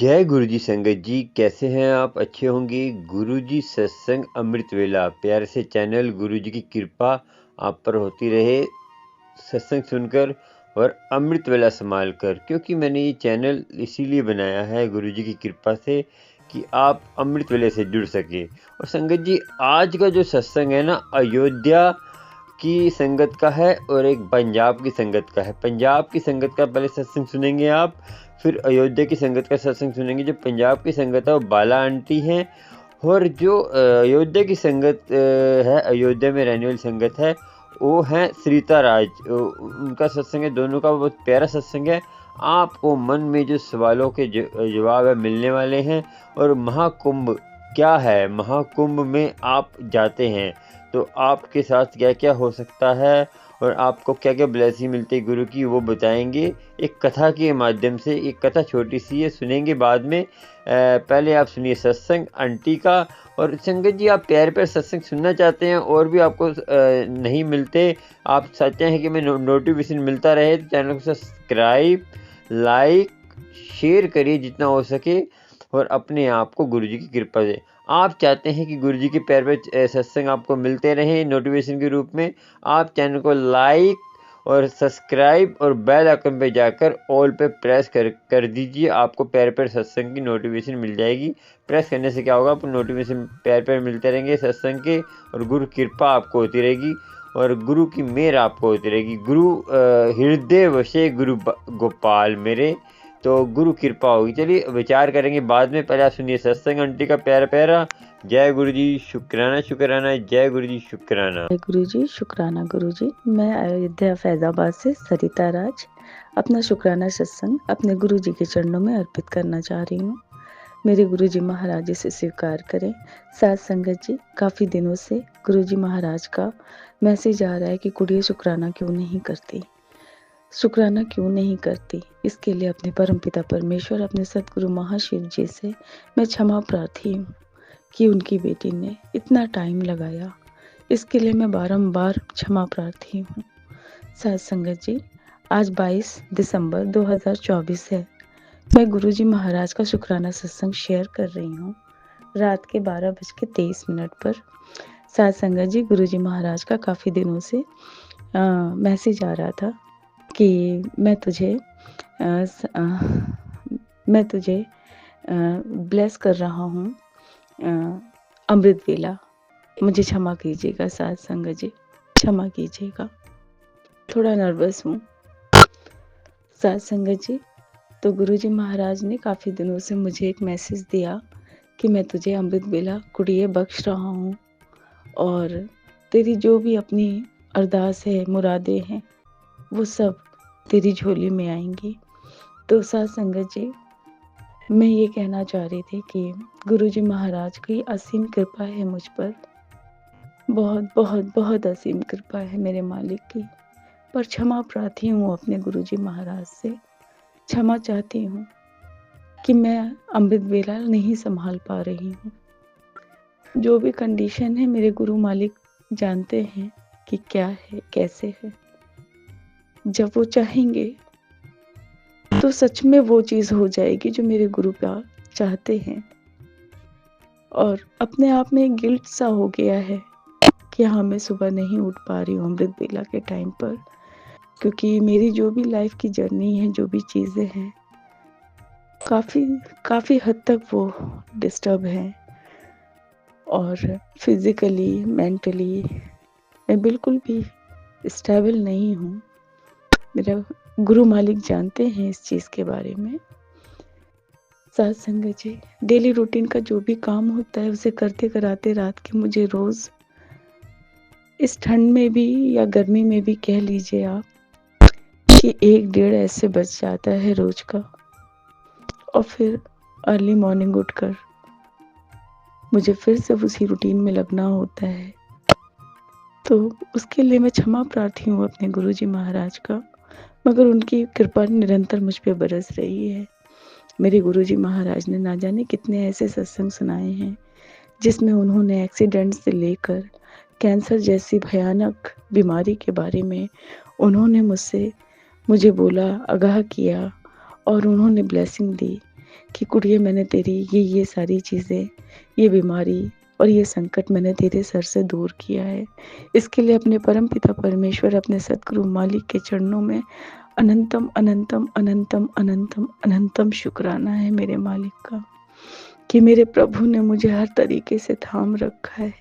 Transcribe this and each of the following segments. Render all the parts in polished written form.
जय गुरु जी संगत जी, कैसे हैं आप? अच्छे होंगे। गुरु जी सत्संग अमृत वेला प्यारे से चैनल, गुरु जी की कृपा आप पर होती रहे सत्संग सुनकर और अमृत वेला संभाल कर, क्योंकि मैंने ये चैनल इसीलिए बनाया है गुरु जी की कृपा से कि आप अमृत वेले से जुड़ सके। और संगत जी, आज का जो सत्संग है ना, अयोध्या की संगत का है और एक पंजाब की संगत का है। पंजाब की संगत का पहले सत्संग सुनेंगे आप, फिर अयोध्या की संगत का सत्संग सुनेंगे। जो पंजाब की संगत है वो बाला आंटी हैं, और जो अयोध्या की संगत है, अयोध्या में रहने वाली संगत है, वो हैं सरिता राज। उनका सत्संग है, दोनों का बहुत प्यारा सत्संग है। आपको मन में जो सवालों के जवाब है मिलने वाले हैं। और महाकुंभ क्या है, महाकुंभ में आप जाते हैं तो आपके साथ क्या क्या हो सकता है और आपको क्या क्या ब्लेसिंग मिलती है गुरु की, वो बताएंगे एक कथा के माध्यम से। एक कथा छोटी सी है, सुनेंगे बाद में। पहले आप सुनिए सत्संग आंटी का। और संगत जी, आप प्यारे प्यारे सत्संग सुनना चाहते हैं और भी आपको नहीं मिलते, आप चाहते हैं कि मैं नोटिफिकेशन मिलता रहे, तो चैनल को सब्सक्राइब, लाइक, शेयर करिए जितना हो सके, और अपने आप को गुरु जी की कृपा से। आप चाहते हैं कि गुरु जी के पैर पे सत्संग आपको मिलते रहें नोटिफिकेशन के रूप में, आप चैनल को लाइक और सब्सक्राइब और बेल आइकन पे जाकर ऑल पे प्रेस कर दीजिए। आपको पैर पैर सत्संग की नोटिफिकेशन मिल जाएगी। प्रेस करने से क्या होगा, आपको नोटिफिकेशन पैर पैर मिलते रहेंगे सत्संग के, और गुरु कृपा आपको होती रहेगी और गुरु की मेहर आपको होती रहेगी। गुरु हृदय वशे गुरु गोपाल मेरे, तो गुरु कृपा होगी। चलिए विचार करेंगे बाद में, पहले आप सुनिए सत्संग आंटी का प्यारा प्यारा। जय गुरु जी, शुक्राना शुक्राना, जय गुरु जी शुक्राना। जय गुरु जी, शुक्राना गुरु जी। मैं अयोध्या फैजाबाद से सरिता राज अपना शुक्राना सत्संग अपने गुरु जी के चरणों में अर्पित करना चाह रही हूँ। मेरे गुरु जी महाराज इसे स्वीकार करें। साथ संगत जी, काफ़ी दिनों से गुरु जी महाराज का मैसेज आ रहा है कि कुड़िया शुक्राना क्यों नहीं करती, शुक्राना क्यों नहीं करती। इसके लिए अपने परमपिता परमेश्वर, अपने सतगुरु महाशिव जी से मैं क्षमा प्रार्थी हूँ कि उनकी बेटी ने इतना टाइम लगाया। इसके लिए मैं बारंबार क्षमा प्रार्थी हूँ। साथ संगत जी, आज 22 दिसंबर 2024 है। मैं गुरुजी महाराज का शुक्राना सत्संग शेयर कर रही हूँ रात के 12:23 पर। साथ संगत जी, गुरुजी महाराज का काफ़ी दिनों से मैसेज आ रहा था कि मैं तुझे ब्लेस कर रहा हूँ अमृत वेला। मुझे क्षमा कीजिएगा साथ संगत जी, क्षमा कीजिएगा, थोड़ा नर्वस हूँ। साथ संगत जी, तो गुरुजी महाराज ने काफ़ी दिनों से मुझे एक मैसेज दिया कि मैं तुझे अमृत वेला कुड़िए बख्श रहा हूँ, और तेरी जो भी अपनी अरदास है, मुरादें हैं, वो सब तेरी झोली में आएंगी। तो साथ संगत जी, मैं ये कहना चाह रही थी कि गुरुजी महाराज की असीम कृपा है मुझ पर, बहुत बहुत बहुत असीम कृपा है मेरे मालिक की। पर क्षमा प्रार्थी हूँ अपने गुरुजी महाराज से, क्षमा चाहती हूँ कि मैं अमृत वेला नहीं संभाल पा रही हूँ। जो भी कंडीशन है मेरे गुरु मालिक जानते हैं कि क्या है, कैसे है। जब वो चाहेंगे तो सच में वो चीज़ हो जाएगी जो मेरे गुरु प्यार चाहते हैं। और अपने आप में गिल्ट सा हो गया है कि हाँ, मैं सुबह नहीं उठ पा रही हूँ अमृत वेला के टाइम पर, क्योंकि मेरी जो भी लाइफ की जर्नी है, जो भी चीज़ें हैं, काफ़ी हद तक वो डिस्टर्ब है। और फिज़िकली, मेंटली मैं बिल्कुल भी स्टेबल नहीं हूँ। मेरा गुरु मालिक जानते हैं इस चीज़ के बारे में। साथ संगत जी, डेली रूटीन का जो भी काम होता है उसे करते कराते रात के मुझे रोज़, इस ठंड में भी या गर्मी में भी कह लीजिए आप, कि 1-1.5 ऐसे बज जाता है रोज का। और फिर अर्ली मॉर्निंग उठकर मुझे फिर से उसी रूटीन में लगना होता है। तो उसके लिए मैं क्षमा प्रार्थी हूँ अपने गुरुजी महाराज का, मगर उनकी कृपा निरंतर मुझ पे बरस रही है। मेरे गुरुजी महाराज ने ना जाने कितने ऐसे सत्संग सुनाए हैं जिसमें उन्होंने एक्सीडेंट से लेकर कैंसर जैसी भयानक बीमारी के बारे में उन्होंने मुझे बोला, आगाह किया, और उन्होंने ब्लेसिंग दी कि कुड़िए मैंने तेरी ये सारी चीज़ें, ये बीमारी और ये संकट मैंने तेरे सर से दूर किया है। इसके लिए अपने परमपिता परमेश्वर, अपने सद्गुरु मालिक के चरणों में अनंतम अनंतम अनंतम अनंतम अनंतम शुक्राना है मेरे मालिक का, कि मेरे प्रभु ने मुझे हर तरीके से थाम रखा है।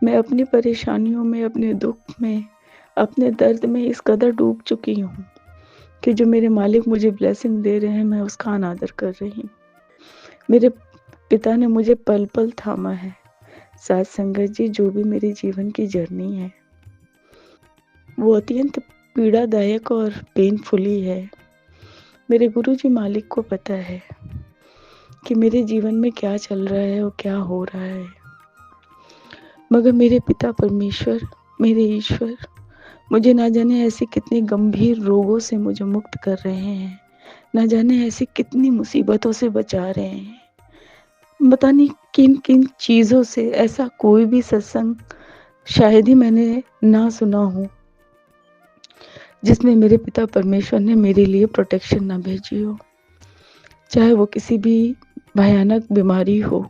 मैं अपनी परेशानियों में, अपने दुख में, अपने दर्द में इस कदर डूब चुकी हूँ कि जो मेरे मालिक मुझे ब्लेसिंग दे रहे हैं, मैं उसका अनादर कर रही हूँ। मेरे पिता ने मुझे पल पल थामा है। साथ संगत जी, जो भी मेरे जीवन की जर्नी है वो अत्यंत पीड़ादायक और पेनफुली है। मेरे गुरुजी मालिक को पता है कि मेरे जीवन में क्या चल रहा है और क्या हो रहा है, मगर मेरे पिता परमेश्वर, मेरे ईश्वर मुझे ना जाने ऐसी कितनी गंभीर रोगों से मुझे मुक्त कर रहे हैं, ना जाने ऐसी कितनी मुसीबतों से बचा रहे हैं। पता नहीं किन किन चीज़ों से। ऐसा कोई भी सत्संग शायद ही मैंने ना सुना हो जिसमें मेरे पिता परमेश्वर ने मेरे लिए प्रोटेक्शन ना भेजी हो। चाहे वो किसी भी भयानक बीमारी हो,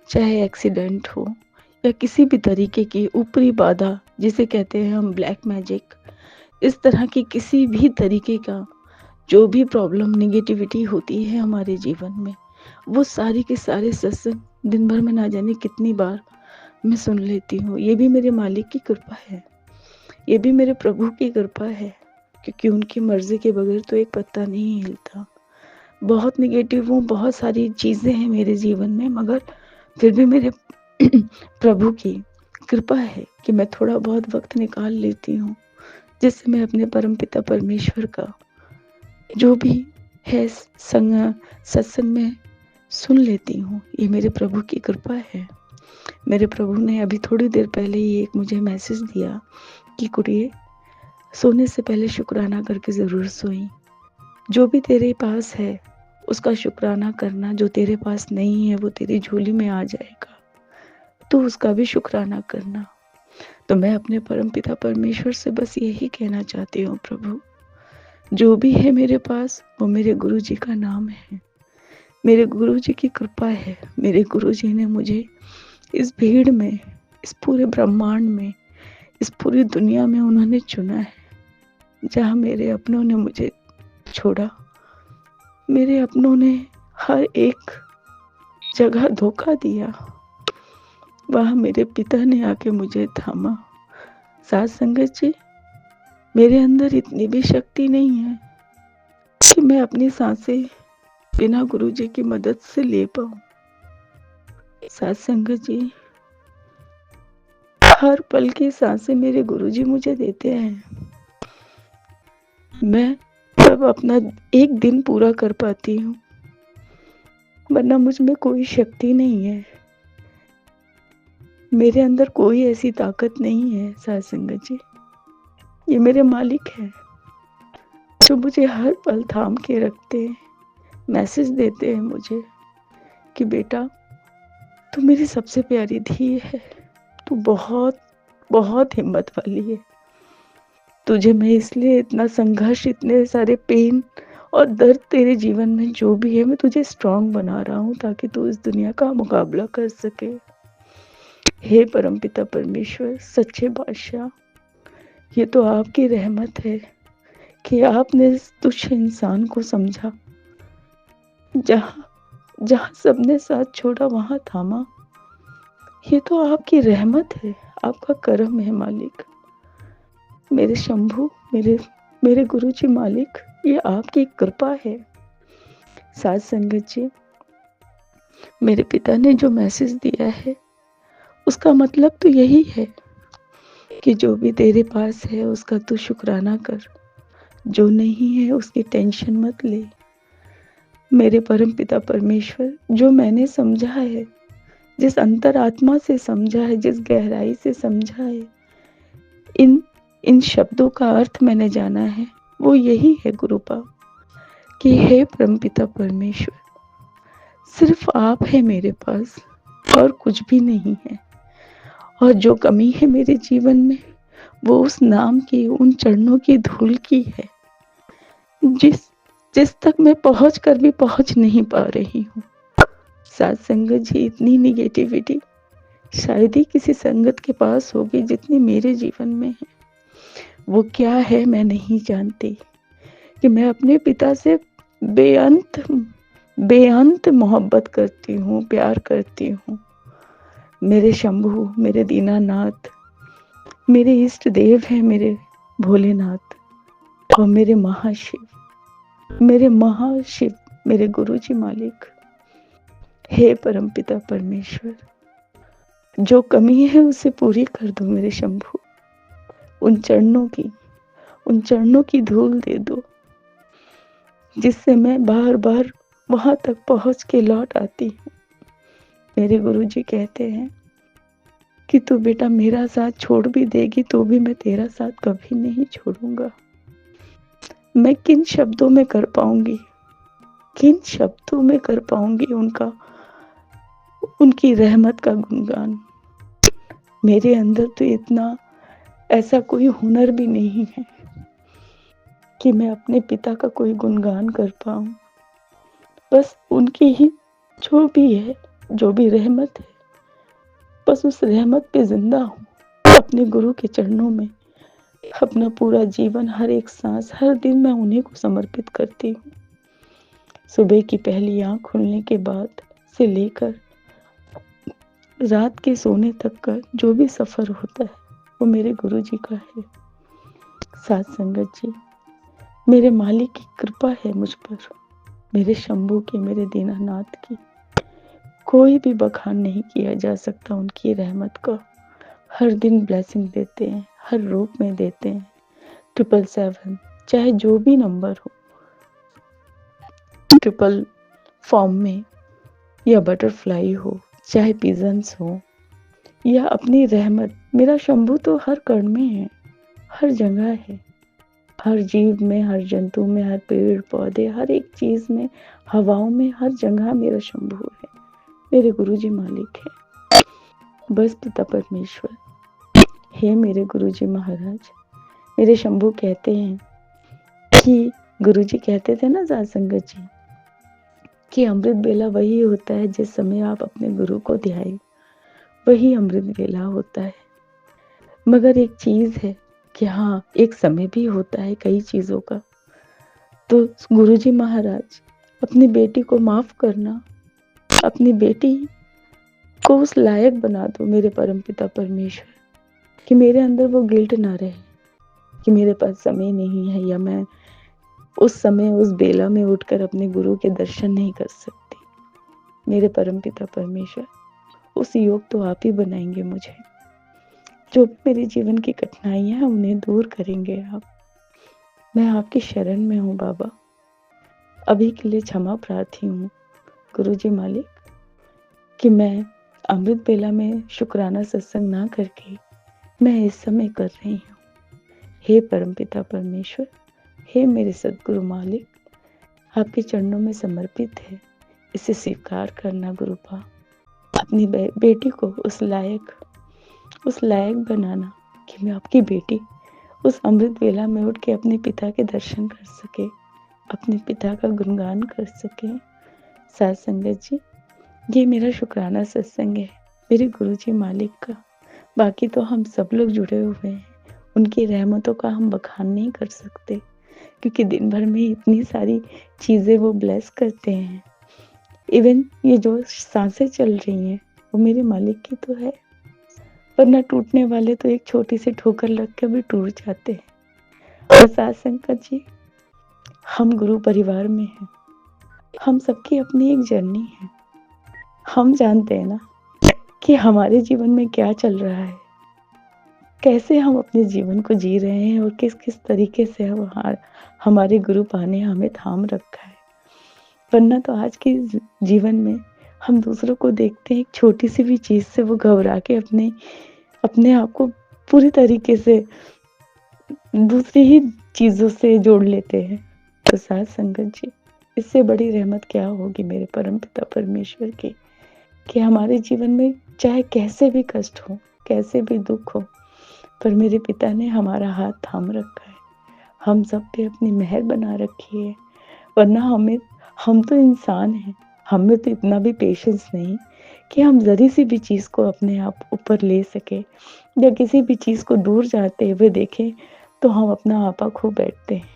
चाहे एक्सीडेंट हो, या किसी भी तरीके की ऊपरी बाधा जिसे कहते हैं हम ब्लैक मैजिक, इस तरह की किसी भी तरीके का जो भी प्रॉब्लम, नेगेटिविटी होती है हमारे जीवन में, वो सारी के सारे सत्संग दिन भर में ना जाने कितनी बार मैं सुन लेती हूँ। ये भी मेरे मालिक की कृपा है, ये भी मेरे प्रभु की कृपा है, क्योंकि उनकी मर्जी के बगैर तो एक पत्ता नहीं हिलता। बहुत नेगेटिव हूँ, बहुत सारी चीज़ें हैं मेरे जीवन में, मगर फिर भी मेरे प्रभु की कृपा है कि मैं थोड़ा बहुत वक्त निकाल लेती हूँ, जिससे मैं अपने परमपिता परमेश्वर का जो भी है सत्संग में सुन लेती हूँ। ये मेरे प्रभु की कृपा है। मेरे प्रभु ने अभी थोड़ी देर पहले ही एक मुझे मैसेज दिया कि कुड़िए, सोने से पहले शुक्राना करके ज़रूर सोई। जो भी तेरे पास है उसका शुक्राना करना, जो तेरे पास नहीं है वो तेरी झोली में आ जाएगा, तो उसका भी शुक्राना करना। तो मैं अपने परमपिता परमेश्वर से बस यही कहना चाहती हूँ, प्रभु जो भी है मेरे पास वो मेरे गुरु जी का नाम है, मेरे गुरु जी की कृपा है। मेरे गुरु जी ने मुझे इस भीड़ में, इस पूरे ब्रह्मांड में, इस पूरी दुनिया में उन्होंने चुना है। जहाँ मेरे अपनों ने मुझे छोड़ा, मेरे अपनों ने हर एक जगह धोखा दिया, वहाँ मेरे पिता ने आके मुझे थामा। साथ संगत जी, मेरे अंदर इतनी भी शक्ति नहीं है कि मैं अपनी सांसें बिना गुरु जी की मदद से ले पाऊं। साथ संगत जी, हर पल की सांसें मेरे गुरु जी मुझे देते हैं। मैं तब अपना एक दिन पूरा कर पाती हूँ, वरना मुझ में कोई शक्ति नहीं है, मेरे अंदर कोई ऐसी ताकत नहीं है। साथ संगत जी, ये मेरे मालिक है जो मुझे हर पल थाम के रखते हैं, मैसेज देते हैं मुझे कि बेटा तू मेरी सबसे प्यारी धी है, तू बहुत बहुत हिम्मत वाली है। तुझे मैं इसलिए इतना संघर्ष, इतने सारे पेन और दर्द तेरे जीवन में जो भी है, मैं तुझे स्ट्रांग बना रहा हूँ ताकि तू इस दुनिया का मुकाबला कर सके। हे परमपिता परमेश्वर, सच्चे बादशाह, ये तो आपकी रहमत है कि आपने इस तुच्छ इंसान को समझा, जहाँ सबने साथ छोड़ा वहाँ थामा। ये तो आपकी रहमत है, आपका करम है मालिक। मेरे शंभू, मेरे गुरु जी मालिक, ये आपकी कृपा है। साथ संगत जी, मेरे पिता ने जो मैसेज दिया है उसका मतलब तो यही है कि जो भी तेरे पास है उसका तू शुक्राना कर, जो नहीं है उसकी टेंशन मत ले। मेरे परम पिता परमेश्वर, जो मैंने समझा है, जिस अंतरात्मा से समझा है, जिस गहराई से समझा है, इन शब्दों का अर्थ मैंने जाना है, वो यही है गुरुपा, कि हे परमपिता परमेश्वर, सिर्फ आप है मेरे पास और कुछ भी नहीं है। और जो कमी है मेरे जीवन में वो उस नाम की, उन चरणों की धूल की है, जिस तक मैं पहुँच कर भी पहुँच नहीं पा रही हूँ। साथ संगत जी, इतनी नेगेटिविटी शायद ही किसी संगत के पास होगी जितनी मेरे जीवन में है। वो क्या है मैं नहीं जानती कि मैं अपने पिता से बेअंत बेअंत मोहब्बत करती हूँ, प्यार करती हूँ। मेरे शंभू, मेरे दीनानाथ, मेरे इष्ट देव हैं, मेरे भोलेनाथ और मेरे महाशिव, मेरे गुरुजी मालिक। हे परमपिता परमेश्वर, जो कमी है उसे पूरी कर दो मेरे शंभू। उन चरणों की धूल दे दो, जिससे मैं बार बार वहां तक पहुंच के लौट आती हूँ। मेरे गुरुजी कहते हैं कि तू बेटा मेरा साथ छोड़ भी देगी तो भी मैं तेरा साथ कभी नहीं छोड़ूंगा। मैं किन शब्दों में कर पाऊंगी उनकी रहमत का गुणगान। मेरे अंदर तो इतना ऐसा कोई हुनर भी नहीं है कि मैं अपने पिता का कोई गुणगान कर पाऊं। बस उनकी ही जो भी है, जो भी रहमत है, बस उस रहमत पे जिंदा हूँ। अपने गुरु के चरणों में अपना पूरा जीवन, हर एक सांस, हर दिन मैं उन्हीं को समर्पित करती हूँ। सुबह की पहली आँख खुलने के बाद से लेकर रात के सोने तक का जो भी सफर होता है वो मेरे गुरुजी का है। साथ संगत जी, मेरे मालिक की कृपा है मुझ पर, मेरे शंभू की, मेरे दीनानाथ की। कोई भी बखान नहीं किया जा सकता उनकी रहमत का। हर दिन ब्लेसिंग देते हैं, हर रूप में देते हैं। 777 चाहे जो भी नंबर हो, ट्रिपल फॉर्म में या बटरफ्लाई हो, चाहे पिजन्स हो या अपनी रहमत। मेरा शंभू तो हर कण में है, हर जगह है, हर जीव में, हर जंतु में, हर पेड़ पौधे, हर एक चीज में, हवाओं में, हर जगह मेरा शंभू है, मेरे गुरुजी मालिक है। बस पिता परमेश्वर, हे मेरे गुरुजी महाराज। मेरे शंभू कहते हैं कि गुरुजी कहते थे ना साथ संगत जी कि अमृत बेला वही होता है जिस समय आप अपने गुरु को ध्याए, वही अमृत बेला होता है। मगर एक चीज है कि हाँ, एक समय भी होता है कई चीजों का। तो गुरुजी महाराज, अपनी बेटी को माफ करना, अपनी बेटी को उस लायक बना दो मेरे परमपिता परमेश्वर, कि मेरे अंदर वो गिल्ट ना रहे कि मेरे पास समय नहीं है या मैं उस समय उस बेला में उठकर अपने गुरु के दर्शन नहीं कर सकती। मेरे परमपिता परमेश्वर, उस योग तो आप ही बनाएंगे मुझे। जो भी मेरे जीवन की कठिनाइयां हैं उन्हें दूर करेंगे आप। मैं आपकी शरण में हूँ बाबा। अभी के लिए क्षमा प्रार्थी हूँ गुरुजी मालिक कि मैं अमृत बेला में शुक्राना सत्संग ना करके मैं इस समय कर रही हूँ। हे परमपिता परमेश्वर, हे मेरे सद्गुरु मालिक, आपके चरणों में समर्पित है, इसे स्वीकार करना गुरुपा। अपनी बेटी को उस लायक बनाना कि मैं आपकी बेटी उस अमृत बेला में उठ के अपने पिता के दर्शन कर सके, अपने पिता का गुणगान कर सके। साथ संगत जी, ये मेरा शुक्राना सत्संग है मेरे गुरुजी मालिक का। बाकी तो हम सब लोग जुड़े हुए हैं, उनकी रहमतों का हम बखान नहीं कर सकते क्योंकि दिन भर में इतनी सारी चीजें वो ब्लेस करते हैं। इवन ये जो सांसें चल रही हैं वो मेरे मालिक की तो है, वरना टूटने वाले तो एक छोटी सी ठोकर लग के भी टूट जाते हैं। और साथ संगत जी, हम गुरु परिवार में हैं, हम सबकी अपनी एक जर्नी है। हम जानते हैं ना कि हमारे जीवन में क्या चल रहा है, कैसे हम अपने जीवन को जी रहे हैं और किस किस तरीके से हमारे गुरु पाने ने हमें थाम रखा है। वरना तो आज के जीवन में हम दूसरों को देखते हैं, एक छोटी सी भी चीज से वो घबरा के अपने आप को पूरी तरीके से दूसरी ही चीजों से जोड़ लेते हैं। तो साथ संगत जी, इससे बड़ी रहमत क्या होगी मेरे परमपिता परमेश्वर की, कि हमारे जीवन में चाहे कैसे भी कष्ट हो, कैसे भी दुख हो, पर मेरे पिता ने हमारा हाथ थाम रखा है, हम सब पे अपनी मेहर बना रखी है, वरना हम तो इंसान हैं, हम में तो इतना भी पेशेंस नहीं कि हम ज़री-सी भी चीज़ को अपने आप ऊपर ले सकें या किसी भी चीज़ को दूर जाते हुए देखें, तो हम अपना आपा खो बैठते हैं।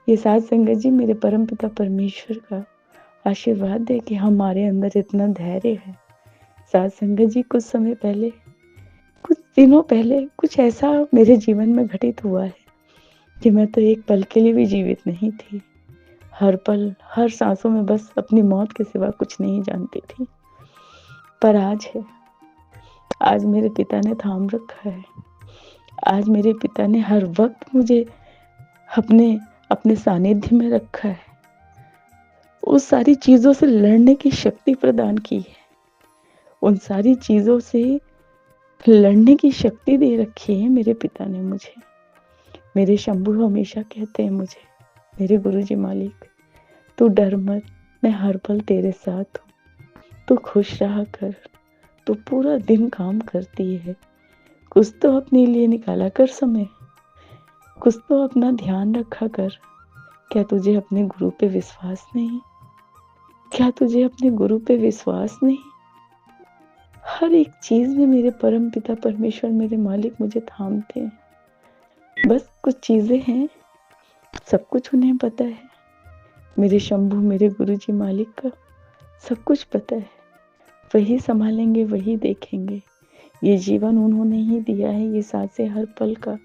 ये साध संगत जी मेरे परमपिता परमेश्वर का आशीर्वाद है कि हमारे अंदर इतना धैर्य है। साध संगत जी कुछ दिनों पहले कुछ ऐसा मेरे जीवन में घटित हुआ है कि मैं तो एक पल के लिए भी जीवित नहीं थी। हर पल, हर साँसों में बस अपनी मौत के सिवा कुछ नहीं जानती थी। पर आज मेरे पिता ने थाम रखा है। आज मेरे पिता ने हर वक़्त मुझे अपने अपने सानिध्य में रखा है। उस सारी चीज़ों से लड़ने की शक्ति प्रदान की है। उन सारी चीज़ों से लड़ने की शक्ति दे रखी है मेरे पिता ने मुझे। मेरे शंभू हमेशा कहते हैं मुझे, मेरे गुरुजी मालिक, तू डर मत, मैं हर पल तेरे साथ हूँ। तू खुश रहा कर, तू पूरा दिन काम करती है। कुछ तो अपने लिए निकाला कर समय, कुछ तो अपना ध्यान रखा कर। क्या तुझे अपने गुरु पे विश्वास नहीं? क्या तुझे अपने गुरु पे विश्वास नहीं? हर एक चीज़ में मेरे परम पिता परमेश्वर, मेरे मालिक मुझे थामते हैं। बस कुछ चीज़ें हैं, सब कुछ उन्हें पता है। मेरे शंभू, मेरे गुरुजी मालिक का सब कुछ पता है। वही सँभालेंगे, वही देखेंगे। ये जीवन उन्होंने ही दिया है, ये सांसें हर पल का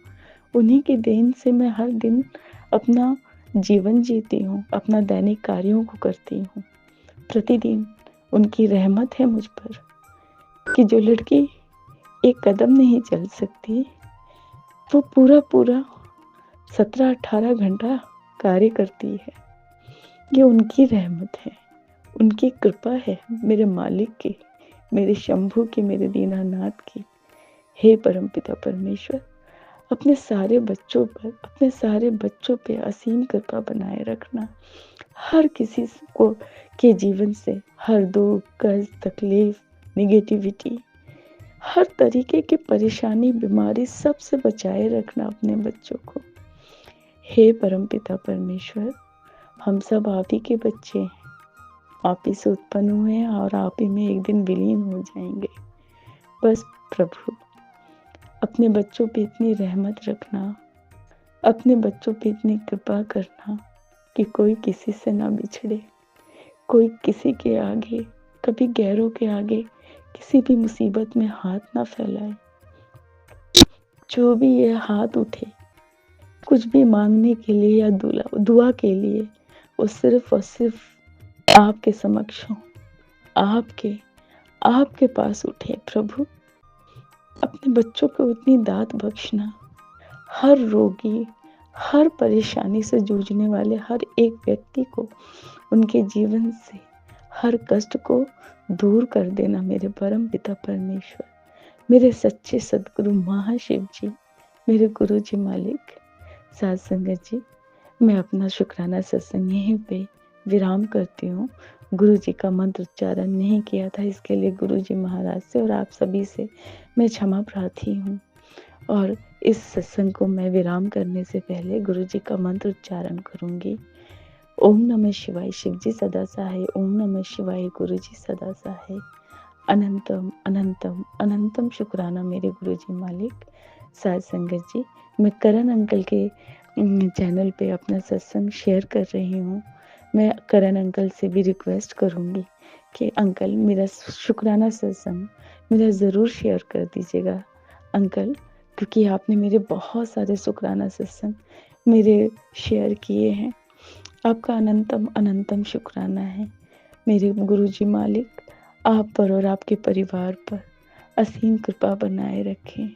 उन्हीं की देन से मैं हर दिन अपना जीवन जीती हूँ, अपना दैनिक कार्यों को करती हूँ। प्रतिदिन उनकी रहमत है मुझ पर कि जो लड़की एक कदम नहीं चल सकती, वो पूरा 17-18 घंटा कार्य करती है। ये उनकी रहमत है, उनकी कृपा है, मेरे मालिक की, मेरे शंभू की, मेरे दीनानाथ की। हे परमपिता परमेश्वर, अपने सारे बच्चों पे असीम कृपा बनाए रखना। हर किसी को के जीवन से हर दुख, कष्ट, तकलीफ, नेगेटिविटी, हर तरीके की परेशानी, बीमारी सबसे बचाए रखना अपने बच्चों को। हे परमपिता परमेश्वर, हम सब आप ही के बच्चे हैं, आप ही से उत्पन्न हुए हैं और आप ही में एक दिन विलीन हो जाएंगे। बस प्रभु, अपने बच्चों पे इतनी रहमत रखना, अपने बच्चों पे इतनी कृपा करना कि कोई किसी से ना बिछड़े, कोई किसी के आगे, कभी गैरों के आगे किसी भी मुसीबत में हाथ ना फैलाए। जो भी ये हाथ उठे कुछ भी मांगने के लिए या दुआ के लिए, वो सिर्फ और सिर्फ आपके समक्ष हो, आपके पास उठे। प्रभु, अपने बच्चों को इतनी दात बख्शना, हर रोगी, हर परेशानी से जूझने वाले हर एक व्यक्ति को उनके जीवन से हर कष्ट को दूर कर देना मेरे परम पिता परमेश्वर, मेरे सच्चे सदगुरु महाशिव जी, मेरे गुरु जी मालिक। साध संगत जी, मैं अपना शुक्राना सत्संग यहीं पे विराम करती हूँ। गुरु जी का मंत्र उच्चारण नहीं किया था, इसके लिए गुरु जी महाराज से और आप सभी से मैं क्षमा प्रार्थी हूँ। और इस सत्संग को मैं विराम करने से पहले गुरु जी का मंत्र उच्चारण करूँगी। ओम नमः शिवाय, शिव जी सदा सहाय। ओम नमः शिवाय, गुरु जी सदा सहाय। अनंतम अनंतम अनंतम शुक्राना मेरे गुरु जी मालिक। साध संगत जी, मैं करण अंकल के चैनल पे अपना सत्संग शेयर कर रही हूँ। मैं करण अंकल से भी रिक्वेस्ट करूँगी कि अंकल मेरा शुक्राना सत्संग मेरा ज़रूर शेयर कर दीजिएगा अंकल, क्योंकि आपने मेरे बहुत सारे शुक्राना सत्संग मेरे शेयर किए हैं। आपका अनंतम अनंतम शुक्राना है। मेरे गुरुजी मालिक आप पर और आपके परिवार पर असीम कृपा बनाए रखें,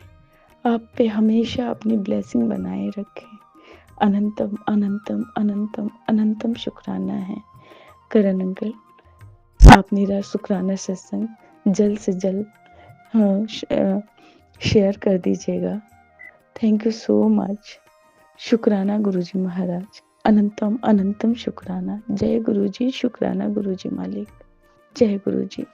आप पे हमेशा अपनी ब्लेसिंग बनाए रखें। अनंतम अनंतम अनंतम अनंतम शुक्राना है। करण अंकल, आप मेरा शुक्राना सत्संग जल्द से जल्द शेयर कर दीजिएगा। Thank you so much. शुक्राना गुरुजी महाराज, अनंतम अनंतम शुक्राना। जय गुरुजी, शुक्राना गुरुजी मालिक, जय गुरुजी।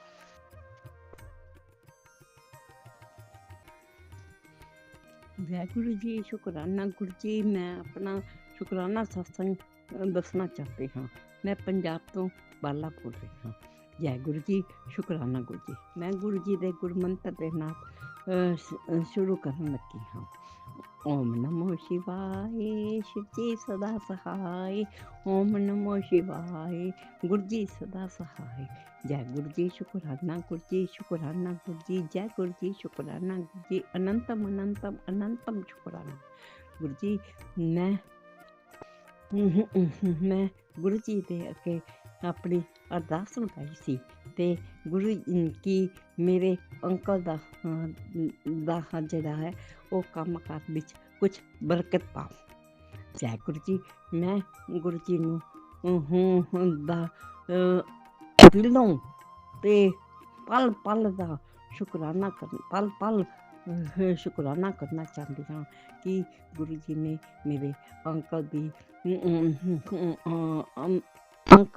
वाहेगुरु जी, शुक्राना गुरु जी। मैं अपना शुक्राना सत्संग ਦੱਸਣਾ ਚਾਹੁੰਦੀ ਹਾਂ। ਮੈਂ ਪੰਜਾਬ ਤੋਂ ਬਾਲਾ ਬੋਲ ਰਹੀ ਹਾਂ। ਜੈ ਗੁਰੂ ਜੀ, ਸ਼ੁਕਰਾਨਾ ਗੁਰੂ ਜੀ। ਮੈਂ ਗੁਰੂ ਜੀ ਦੇ ਗੁਰਮੰਤਰ ਦੇ ਨਾਲ ਸ਼ੁਰੂ ਕਰਨ ਲੱਗੀ ਹਾਂ। ਓਮ ਨਮੋ ਸ਼ਿਵਾਏ, ਸ਼ਿਵ ਜੀ ਸਦਾ ਸਹਾਏ। ਓਮ ਨਮੋ ਸ਼ਿਵਾਏ, ਗੁਰੂ ਜੀ ਸਦਾ ਸਹਾਏ। ਜੈ ਗੁਰੂ ਜੀ, ਸ਼ੁਕਰਾਨਾ ਗੁਰੂ ਜੀ, ਸ਼ੁਕਰਾਨਾ ਗੁਰੂ ਜੀ। ਜੈ ਗੁਰੂ ਜੀ, ਸ਼ੁਕਰਾਨਾ ਗੁਰੂ ਜੀ। ਅਨੰਤਮ ਅਨੰਤਮ ਅਨੰਤਮ ਸ਼ੁਕਰਾਨਾ ਗੁਰੂ ਜੀ। ਮੈਂ ਗੁਰੂ ਜੀ ਦੇ ਅੱਗੇ ਆਪਣੀ ਅਰਦਾਸ ਲਗਾਈ ਸੀ ਅਤੇ ਗੁਰੂ ਕੀ ਮੇਰੇ ਅੰਕਲ ਦਾ ਜਿਹੜਾ ਹੈ ਉਹ ਕੰਮ ਕਾਰ ਵਿੱਚ ਕੁਛ ਬਰਕਤ ਪਾਓ। ਜੈ ਗੁਰੂ ਜੀ। ਮੈਂ ਗੁਰੂ ਜੀ ਨੂੰ ਦਿਲੋਂ ਅਤੇ ਪਲ ਪਲ ਦਾ ਸ਼ੁਕਰਾਨਾ ਸ਼ੁਕਰਾਨਾ ਕਰਨਾ ਚਾਹੁੰਦੀ ਹਾਂ ਕਿ ਗੁਰੂ ਜੀ ਨੇ ਮੇਰੇ ਅੰਕਲ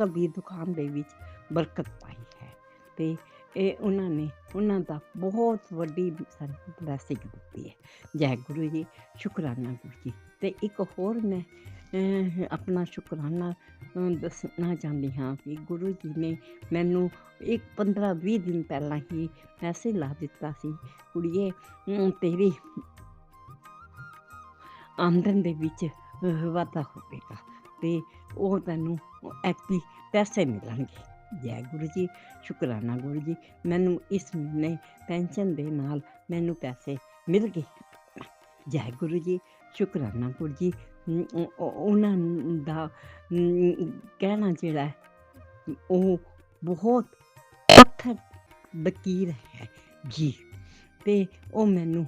ਦੀ ਦੁਕਾਨ ਦੇ ਵਿੱਚ ਬਰਕਤ ਪਾਈ ਹੈ ਅਤੇ ਇਹ ਉਹਨਾਂ ਦਾ ਬਹੁਤ ਵੱਡੀ ਸਾਨੂੰ ਬਲੈਸਿੰਗ ਦਿੱਤੀ ਹੈ। ਜੈ ਗੁਰੂ ਜੀ, ਸ਼ੁਕਰਾਨਾ ਗੁਰੂ ਜੀ। ਅਤੇ ਇੱਕ ਹੋਰ ਮੈਂ ਆਪਣਾ ਸ਼ੁਕਰਾਨਾ ਦੱਸਣਾ ਚਾਹੁੰਦੀ ਹਾਂ ਕਿ ਗੁਰੂ ਜੀ ਨੇ ਮੈਨੂੰ 15-20 ਦਿਨ ਪਹਿਲਾਂ ਹੀ ਮੈਸੇਜ ਲਾ ਦਿੱਤਾ ਸੀ, ਕੁੜੀਏ ਤੇਰੀ ਆਮਦਨ ਦੇ ਵਿੱਚ ਵਾਧਾ ਹੋਵੇਗਾ ਅਤੇ ਉਹ ਤੈਨੂੰ ਐਕਟੀ ਪੈਸੇ ਮਿਲਣਗੇ। ਜੈ ਗੁਰੂ ਜੀ, ਸ਼ੁਕਰਾਨਾ ਗੁਰੂ ਜੀ। ਮੈਨੂੰ ਇਸ ਮਹੀਨੇ ਪੈਨਸ਼ਨ ਦੇ ਨਾਲ ਮੈਨੂੰ ਪੈਸੇ ਮਿਲ ਗਏ। ਜੈ ਗੁਰੂ ਜੀ, ਸ਼ੁਕਰਾਨਾ ਗੁਰੂ ਜੀ। ਉਹਨਾਂ ਦਾ ਕਹਿਣਾ ਜਿਹੜਾ ਉਹ ਬਹੁਤ ਪੱਥਰ ਲਕੀਰ ਹੈ ਜੀ, ਅਤੇ ਉਹ ਮੈਨੂੰ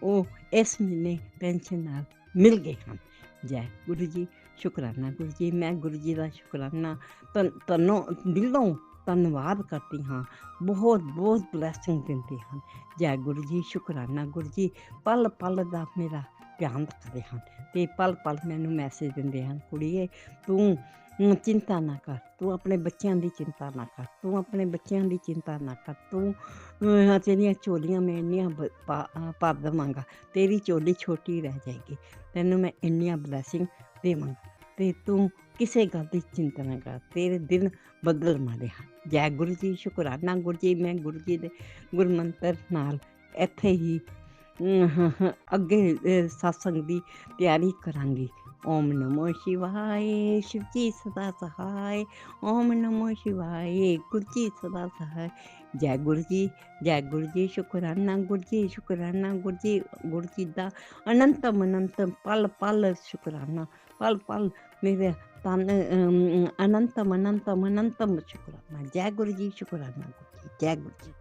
ਉਹ ਇਸ ਮਹੀਨੇ ਪੈਨਸ਼ਨ ਨਾਲ ਮਿਲ ਗਏ ਹਨ। ਜੈ ਗੁਰੂ ਜੀ, ਸ਼ੁਕਰਾਨਾ ਗੁਰੂ ਜੀ। ਮੈਂ ਗੁਰੂ ਜੀ ਦਾ ਸ਼ੁਕਰਾਨਾ ਤੁਹਾਨੂੰ ਦਿਲੋਂ ਧੰਨਵਾਦ ਕਰਦੀ ਹਾਂ। ਬਹੁਤ ਬਹੁਤ ਬਲੈਸਿੰਗ ਦਿੰਦੇ ਹਨ। ਜੈ ਗੁਰੂ ਜੀ, ਸ਼ੁਕਰਾਨਾ ਗੁਰੂ ਜੀ। ਪਲ ਪਲ ਦਾ ਮੇਰਾ ਧਿਆਨ ਰੱਖਦੇ ਹਨ ਅਤੇ ਪਲ ਪਲ ਮੈਨੂੰ ਮੈਸੇਜ ਦਿੰਦੇ ਹਨ, ਕੁੜੀਏ ਤੂੰ ਚਿੰਤਾ ਨਾ ਕਰ, ਤੂੰ ਆਪਣੇ ਬੱਚਿਆਂ ਦੀ ਚਿੰਤਾ ਨਾ ਕਰ, ਤੂੰ ਆਪਣੇ ਬੱਚਿਆਂ ਦੀ ਚਿੰਤਾ ਨਾ ਕਰ, ਤੂੰ ਤੇਰੀਆਂ ਝੋਲੀਆਂ ਮੈਂ ਇੰਨੀਆਂ ਭਰ ਦੇਵਾਂਗਾ, ਤੇਰੀ ਝੋਲੀ ਛੋਟੀ ਰਹਿ ਜਾਏਗੀ, ਤੈਨੂੰ ਮੈਂ ਇੰਨੀਆਂ ਬਲੈਸਿੰਗ ਦੇਵਾਂਗਾ ਅਤੇ ਤੂੰ ਕਿਸੇ ਗੱਲ ਦੀ ਚਿੰਤਾ ਨਾ ਕਰ, ਤੇਰੇ ਦਿਨ ਬਦਲ ਮਾਰੇ ਹਨ। ਜੈ ਗੁਰੂ ਜੀ, ਸ਼ੁਕਰਾਨਾ ਗੁਰੂ ਜੀ। ਮੈਂ ਗੁਰੂ ਜੀ ਦੇ ਗੁਰਮੰਤਰ ਨਾਲ ਇੱਥੇ ਹੀ ਅੱਗੇ ਸਤਸੰਗ ਦੀ ਤਿਆਰੀ ਕਰਾਂਗੀ। ਓਮ ਨਮੋ ਸ਼ਿਵਾਏ, ਸ਼ਿਵ ਜੀ ਸਦਾ ਸਹਾਏ। ਓਮ ਨਮੋ ਸ਼ਿਵਾਏ, ਗੁਰੂ ਜੀ ਸਦਾ ਸਹਾਏ। ਜੈ ਗੁਰੂ ਜੀ, ਜੈ ਗੁਰੂ ਜੀ। ਸ਼ੁਕਰਾਨਾ ਗੁਰੂ ਜੀ, ਸ਼ੁਕਰਾਨਾ ਗੁਰੂ ਜੀ। ਗੁਰੂ ਜੀ ਦਾ ਅਨੰਤਮ ਅਨੰਤਮ ਪਲ ਪਲ ਸ਼ੁਕਰਾਨਾ, ਪਲ ਪਲ ਮੇਰੇ ਤਨ ਅਨੰਤਮ ਅਨੰਤਮ ਅਨੰਤਮ ਸ਼ੁਕਰਾਨਾ। ਜੈ ਗੁਰੂ ਜੀ, ਸ਼ੁਕਰਾਨਾ ਗੁਰੂ ਜੀ। ਜੈ ਗੁਰੂ ਜੀ।